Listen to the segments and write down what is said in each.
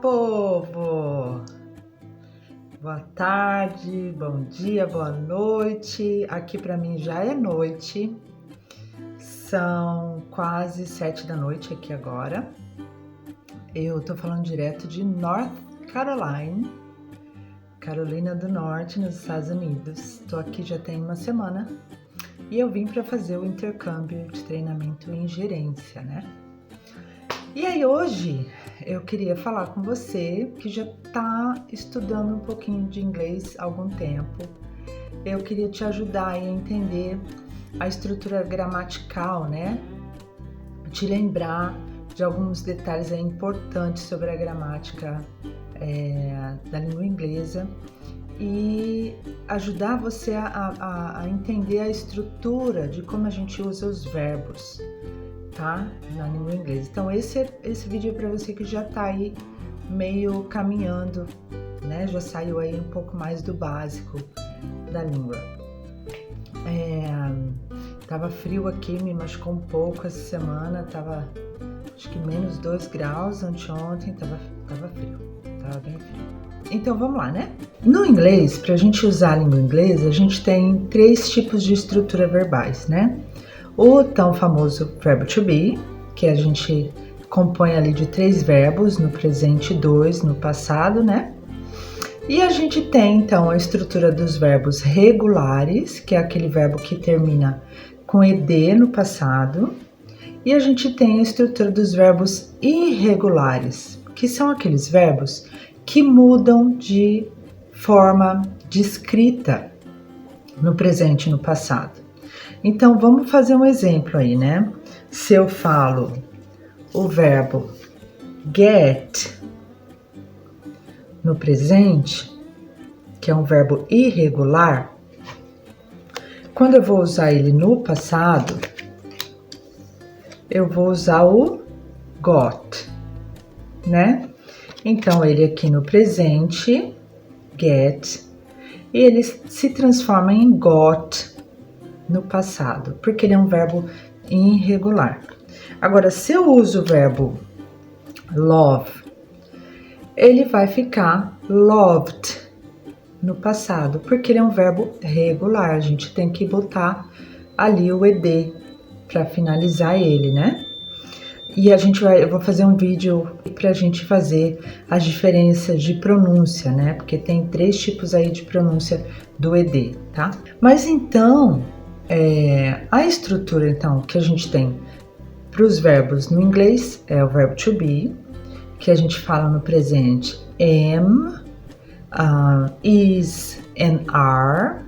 povo! Boa tarde, bom dia, boa noite. Aqui para mim já é noite. São quase 7 da noite aqui agora. Eu tô falando direto de North Carolina, Carolina do Norte, nos Estados Unidos. Tô aqui já tem uma semana e eu vim para fazer o intercâmbio de treinamento em gerência, né? E aí hoje eu queria falar com você que já está estudando um pouquinho de inglês há algum tempo. Eu queria te ajudar a entender a estrutura gramatical, né? Te lembrar de alguns detalhes importantes sobre a gramática da língua inglesa e ajudar você a entender a estrutura de como a gente usa os verbos, tá? Na língua inglesa. Então esse vídeo é para você que já tá aí meio caminhando, né? Já saiu aí um pouco mais do básico da língua. Tava frio aqui, me machucou um pouco essa semana, tava acho que menos 2 graus anteontem, tava frio, tava bem frio. Então vamos lá, né? No inglês, pra gente usar a língua inglesa, a gente tem 3 tipos de estrutura verbais, né? O tão famoso verbo to be, que a gente compõe ali de 3 verbos, no presente 2, no passado, né? E a gente tem, então, a estrutura dos verbos regulares, que é aquele verbo que termina com ed no passado. E a gente tem a estrutura dos verbos irregulares, que são aqueles verbos que mudam de forma de escrita no presente e no passado. Então, vamos fazer um exemplo aí, né? Se eu falo o verbo get no presente, que é um verbo irregular, quando eu vou usar ele no passado, eu vou usar o got, né? Então, ele aqui no presente, get, e ele se transforma em got no passado, porque ele é um verbo irregular. Agora, se eu uso o verbo love, ele vai ficar loved no passado, porque ele é um verbo regular. A gente tem que botar ali o ed para finalizar ele, né? E eu vou fazer um vídeo pra gente fazer as diferenças de pronúncia, né? Porque tem 3 tipos aí de pronúncia do ed, tá? Mas então, a estrutura então que a gente tem para os verbos no inglês é o verbo to be, que a gente fala no presente am, is and are,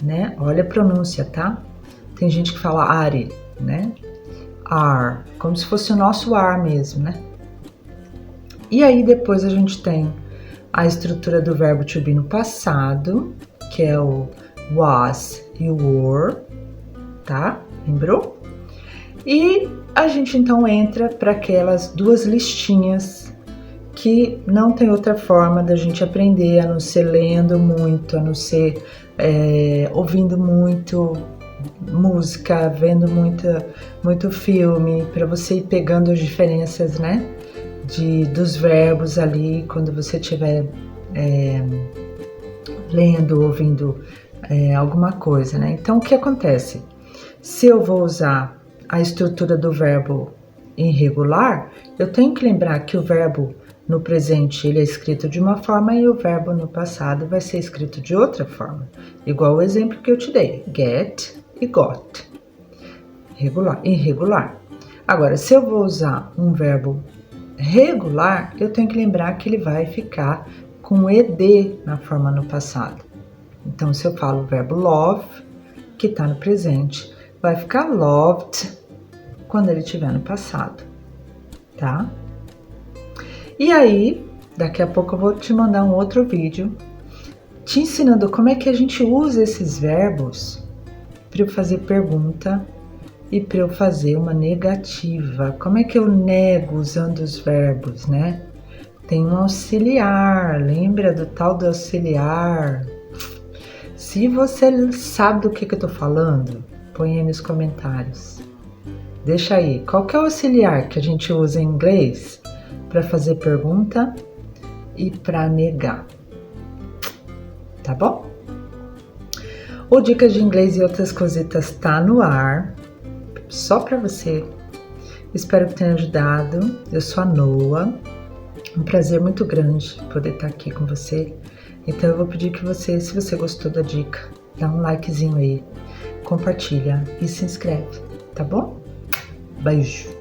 né? Olha a pronúncia, tá? Tem gente que fala are, né? Are, como se fosse o nosso are mesmo, né? E aí depois a gente tem a estrutura do verbo to be no passado, que é o was e o were, tá? Lembrou? E a gente então entra para aquelas 2 listinhas que não tem outra forma da gente aprender a não ser lendo muito, a não ser ouvindo muito música, vendo muito filme, para você ir pegando as diferenças, né? Dos verbos ali, quando você estiver lendo, ouvindo alguma coisa, né? Então, o que acontece? Se eu vou usar a estrutura do verbo irregular, eu tenho que lembrar que o verbo no presente ele é escrito de uma forma e o verbo no passado vai ser escrito de outra forma. Igual o exemplo que eu te dei, get e got. Irregular. Agora, se eu vou usar um verbo regular, eu tenho que lembrar que ele vai ficar com ed na forma no passado. Então, se eu falo o verbo love, que está no presente, vai ficar loved quando ele estiver no passado, tá? E aí, daqui a pouco eu vou te mandar um outro vídeo te ensinando como é que a gente usa esses verbos para eu fazer pergunta e para eu fazer uma negativa. Como é que eu nego usando os verbos, né? Tem um auxiliar, lembra do tal do auxiliar? Se você sabe do que eu tô falando, põe aí nos comentários. Deixa aí, qual que é o auxiliar que a gente usa em inglês para fazer pergunta e pra negar. Tá bom? O Dicas de Inglês e Outras Cositas tá no ar, só pra você. Espero que tenha ajudado. Eu sou a Noa. Um prazer muito grande poder estar aqui com você. Então eu vou pedir que você, se você gostou da dica, dá um likezinho aí, compartilha e se inscreve, tá bom? Beijo!